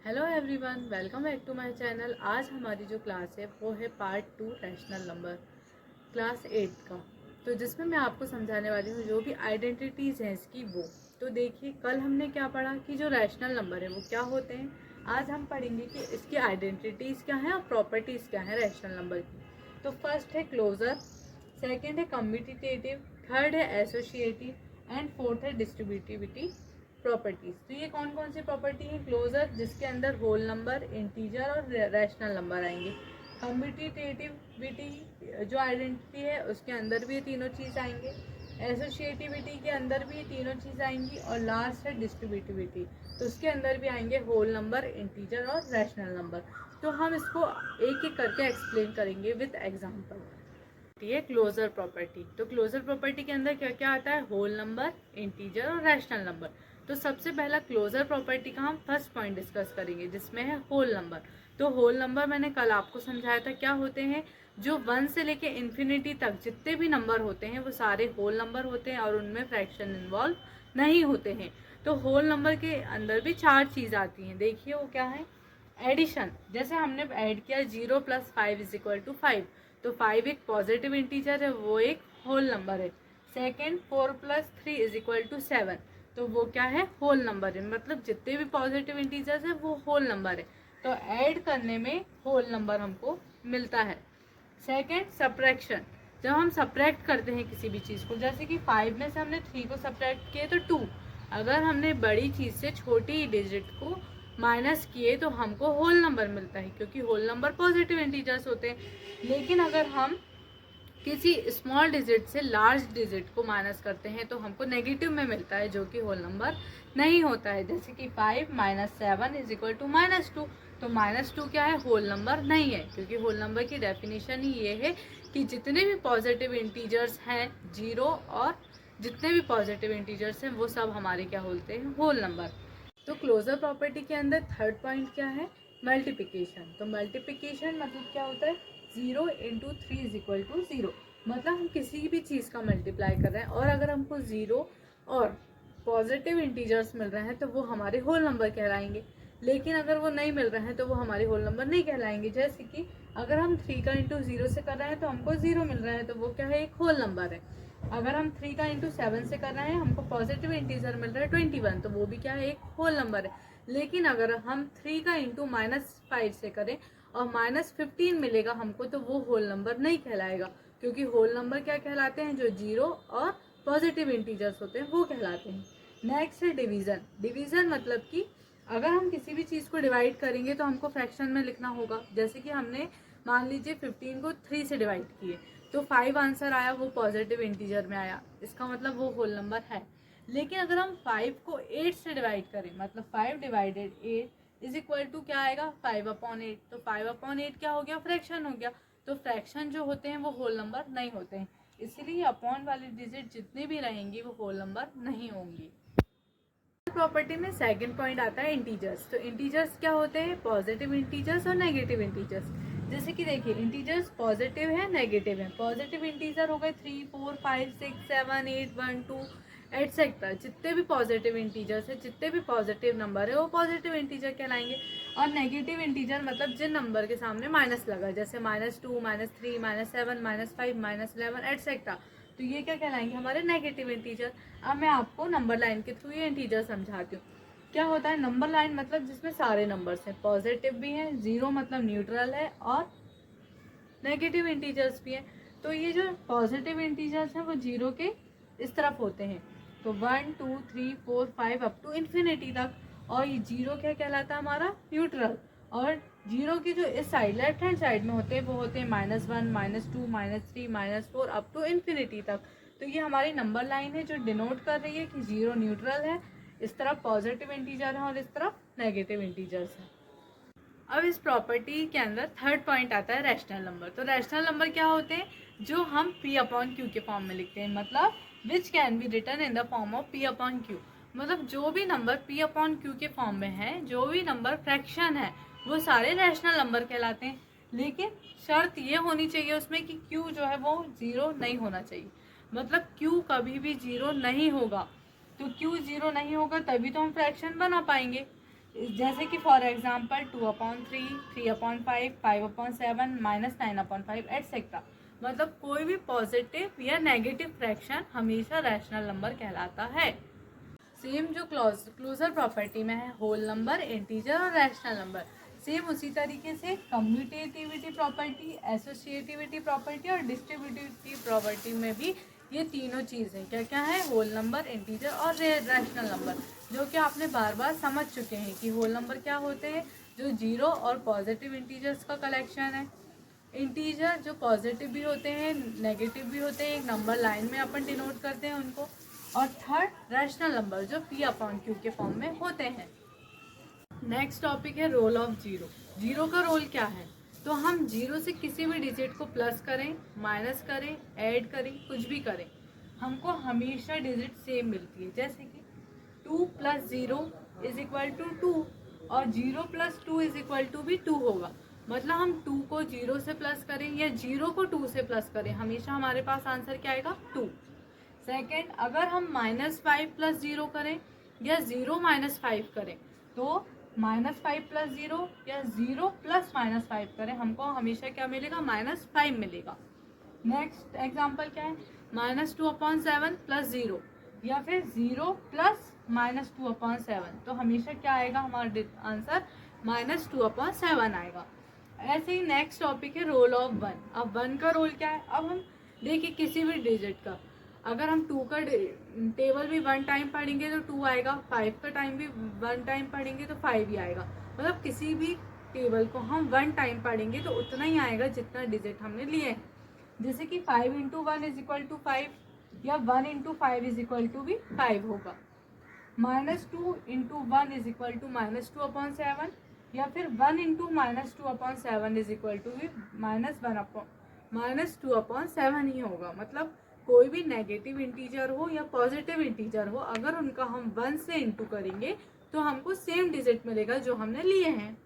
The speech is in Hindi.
Hello everyone, welcome back to my channel. आज हमारी जो क्लास है वो है पार्ट 2 रैशनल नंबर क्लास 8 का। तो जिसमें मैं आपको समझाने वाली हूँ जो भी आइडेंटिटीज़ हैं इसकी वो। तो देखिए, कल हमने क्या पढ़ा कि जो रैशनल नंबर है वो क्या होते हैं। आज हम पढ़ेंगे कि इसकी आइडेंटिटीज़ क्या हैं और प्रॉपर्टीज़ क्या हैं रैशनल नंबर की। तो फर्स्ट है क्लोजर, सेकेंड है कम्यूटेटिव, थर्ड है एसोसिएटिव एंड फोर्थ है डिस्ट्रीब्यूटिविटी प्रॉपर्टीज। तो ये कौन कौन सी प्रॉपर्टी है? क्लोजर, जिसके अंदर होल नंबर, इंटीजर और रैशनल नंबर आएंगे। कम्यूटेटिविटी जो आइडेंटिटी है उसके अंदर भी ये तीनों चीज़ आएंगे। एसोसिएटिविटी के अंदर भी ये तीनों चीज़ आएंगी। और लास्ट है डिस्ट्रीब्यूटिविटी, तो उसके अंदर भी आएंगे होल नंबर, इंटीजर और रैशनल नंबर। तो हम इसको एक एक करके एक्सप्लेन करेंगे विद एग्जाम्पल। है क्लोजर प्रॉपर्टी। तो क्लोजर प्रॉपर्टी के अंदर क्या क्या आता है? होल नंबर, इंटीजर और रैशनल नंबर। तो सबसे पहला क्लोजर प्रॉपर्टी का हम फर्स्ट पॉइंट डिस्कस करेंगे जिसमें है होल नंबर। तो होल नंबर मैंने कल आपको समझाया था क्या होते हैं। जो 1 से लेके इन्फिनिटी तक जितने भी नंबर होते हैं वो सारे होल नंबर होते हैं और उनमें फ्रैक्शन इन्वॉल्व नहीं होते हैं। तो होल नंबर के अंदर भी 4 चीज़ आती हैं। देखिए वो क्या है। एडिशन, जैसे हमने ऐड किया 0 + 5 = 5, तो 5 एक पॉजिटिव इंटीजर है, वो एक होल नंबर है। सेकेंड, 4 + 3 = 7, तो वो क्या है? होल नंबर है। मतलब जितने भी पॉजिटिव इंटीजर्स है वो होल नंबर है। तो ऐड करने में होल नंबर हमको मिलता है। सेकेंड, सब्ट्रैक्शन, जब हम सब्ट्रैक्ट करते हैं किसी भी चीज़ को, जैसे कि 5 में से हमने 3 को सब्ट्रैक्ट किए तो 2। अगर हमने बड़ी चीज़ से छोटी डिजिट को माइनस किए तो हमको होल नंबर मिलता है, क्योंकि होल नंबर पॉजिटिव इंटीजर्स होते हैं। लेकिन अगर हम किसी स्मॉल डिजिट से लार्ज डिजिट को माइनस करते हैं तो हमको नेगेटिव में मिलता है, जो कि होल नंबर नहीं होता है। जैसे कि 5 - 7 = -2, तो -2 क्या है? होल नंबर नहीं है, क्योंकि होल नंबर की डेफिनेशन ही ये है कि जितने भी पॉजिटिव इंटीजर्स हैं, 0 और जितने भी पॉजिटिव इंटीजर्स हैं वो सब हमारे क्या होते हैं? Whole number. तो क्लोजर प्रॉपर्टी के अंदर थर्ड पॉइंट क्या है? मल्टीप्लिकेशन। तो मल्टीप्लिकेशन मतलब क्या होता है? 0 × 3 = 0। मतलब हम किसी भी चीज़ का मल्टीप्लाई कर रहे हैं और अगर हमको 0 और पॉजिटिव इंटीजर्स मिल रहे हैं तो वो हमारे होल नंबर कहलाएंगे। लेकिन अगर वो नहीं मिल रहे हैं तो वो हमारे होल नंबर नहीं कहलाएंगे। जैसे कि अगर हम 3 का × 0 से कर रहे हैं तो हमको 0 मिल रहा है, तो वो क्या है? एक होल नंबर है। अगर हम 3 का × 7 से कर रहे हैं, हमको पॉजिटिव इंटीजर मिल रहा है 21, तो वो भी क्या है? एक होल नंबर है। लेकिन अगर हम 3 का × -5 से करें और -15 मिलेगा हमको, तो वो होल नंबर नहीं कहलाएगा, क्योंकि होल नंबर क्या कहलाते हैं? जो 0 और पॉजिटिव इंटीजर्स होते हैं वो कहलाते हैं। नेक्स्ट है डिवीज़न। डिवीज़न मतलब कि अगर हम किसी भी चीज़ को डिवाइड करेंगे तो हमको फ्रैक्शन में लिखना होगा। जैसे कि हमने मान लीजिए 15 को 3 से डिवाइड किए तो 5 आंसर आया, वो पॉजिटिव इंटीजर में आया, इसका मतलब वो होल नंबर है। लेकिन अगर हम 5 को 8 से डिवाइड करें, मतलब 5 / 8 = क्या आएगा? 5/8। तो 5/8 क्या हो गया? फ्रैक्शन हो गया। तो फ्रैक्शन जो होते हैं वो होल नंबर नहीं होते हैं, इसीलिए अपॉन वाली डिजिट जितनी भी रहेंगी वो होल नंबर नहीं होंगी। प्रॉपर्टी में सेकंड पॉइंट आता है इंटीजर्स। तो इंटीजर्स क्या होते हैं? पॉजिटिव इंटीजर्स और नेगेटिव इंटीजर्स। जैसे कि देखिए, इंटीजर्स पॉजिटिव है, नेगेटिव है। पॉजिटिव इंटीजर हो गए 3, 4, 5, 6, 7, 8, 1, 2 एटसेट्रा। जितने भी पॉजिटिव इंटीजर्स है, जितने भी पॉजिटिव नंबर है वो पॉजिटिव इंटीजर कहलाएंगे। और नेगेटिव इंटीजर मतलब जिन नंबर के सामने माइनस लगा, जैसे -2, -3, -7, -5, -11 एटसेट्रा, तो ये क्या कहलाएंगे? हमारे नेगेटिव इंटीजर। अब मैं आपको नंबर लाइन के थ्रू ये इंटीजर समझाती हूँ। क्या होता है नंबर लाइन? मतलब जिसमें सारे नंबर्स हैं, पॉजिटिव भी हैं, 0 मतलब न्यूट्रल है, और नेगेटिव इंटीजर्स भी हैं। तो ये जो पॉजिटिव इंटीजर्स हैं वो 0 के इस तरफ होते हैं, तो 1, 2, 3, 4, 5 अप टू इन्फिनिटी तक। और ये 0 क्या कहलाता है? हमारा न्यूट्रल। और 0 की जो इस साइड, लेफ्ट हैंड साइड में होते हैं, वो होते हैं -1, -2, -3, -4 अप टू इन्फिनिटी तक। तो ये हमारी नंबर लाइन है जो डिनोट कर रही है कि 0 न्यूट्रल है, इस तरफ पॉजिटिव इंटीजर है और इस तरफ नेगेटिव इंटीजर्स है। अब इस प्रॉपर्टी के अंदर थर्ड पॉइंट आता है रैशनल नंबर। तो रैशनल नंबर क्या होते हैं? जो हम P/Q के फॉर्म में लिखते हैं, मतलब which can be written in the form of P/Q। मतलब जो भी नंबर P/Q के फॉर्म में है, जो भी नंबर फ्रैक्शन है, वो सारे रैशनल नंबर कहलाते हैं। लेकिन शर्त ये होनी चाहिए उसमें कि Q जो है वो 0 नहीं होना चाहिए। मतलब Q कभी भी 0 नहीं होगा। तो Q 0 नहीं होगा तभी तो हम फ्रैक्शन बना पाएंगे। जैसे कि फॉर एग्जाम्पल 2/3, 3/5, 5/7, -9/5 एटसेट्रा। मतलब कोई भी पॉजिटिव या नेगेटिव फ्रैक्शन हमेशा रैशनल नंबर कहलाता है। सेम जो क्लोजर प्रॉपर्टी में है होल नंबर, इंटीजर और रैशनल नंबर, सेम उसी तरीके से कम्यूटेटिविटी प्रॉपर्टी, एसोसिएटिविटी प्रॉपर्टी और डिस्ट्रीब्यूटिविटी प्रॉपर्टी में भी ये तीनों चीज़ें क्या क्या है, होल नंबर, इंटीजर और रैशनल नंबर, जो कि आपने बार बार समझ चुके हैं कि होल नंबर क्या होते हैं, जो जीरो और पॉजिटिव इंटीजर्स का कलेक्शन है। इंटीजर जो पॉजिटिव भी होते हैं, नेगेटिव भी होते हैं, एक नंबर लाइन में अपन डिनोट करते हैं उनको। और थर्ड रैशनल नंबर जो P/Q के फॉर्म में होते हैं। नेक्स्ट टॉपिक है रोल ऑफ जीरो। जीरो का रोल क्या है, तो हम जीरो से किसी भी डिजिट को प्लस करें, माइनस करें, ऐड करें, कुछ भी करें, हमको हमेशा डिजिट सेम मिलती है। जैसे कि 2 + 0 = 2 और 0 + 2 = भी 2 होगा। मतलब हम 2 को 0 से प्लस करें या 0 को 2 से प्लस करें, हमेशा हमारे पास आंसर क्या आएगा, 2। सेकेंड, अगर हम -5 + 0 करें या 0 - 5 करें, तो -5 + 0 या 0 + -5 करें, हमको हमेशा क्या मिलेगा, -5 मिलेगा। नेक्स्ट एग्जाम्पल क्या है, -2/7 + 0 या फिर 0 + -2/7, तो हमेशा क्या आएगा हमारा आंसर, -2/7 आएगा। ऐसे ही नेक्स्ट टॉपिक है रोल ऑफ 1। अब 1 का रोल क्या है, अब हम देखिए किसी भी डिजिट का, अगर हम 2 का टेबल भी 1 टाइम पढ़ेंगे तो 2 आएगा, 5 का टाइम भी 1 टाइम पढ़ेंगे तो 5 ही आएगा। मतलब किसी भी टेबल को हम 1 टाइम पढ़ेंगे तो उतना ही आएगा जितना डिजिट हमने लिए हैं। जैसे कि 5 × 1 = 5 या 1 × 5 = भी 5 होगा। -2 × 1 = -2/7 या फिर 1 × -2/7 = भी -2/7 ही होगा। मतलब कोई भी नेगेटिव इंटीजर हो या पॉजिटिव इंटीजर हो, अगर उनका हम 1 से इंटू करेंगे तो हमको सेम डिजिट मिलेगा जो हमने लिए हैं।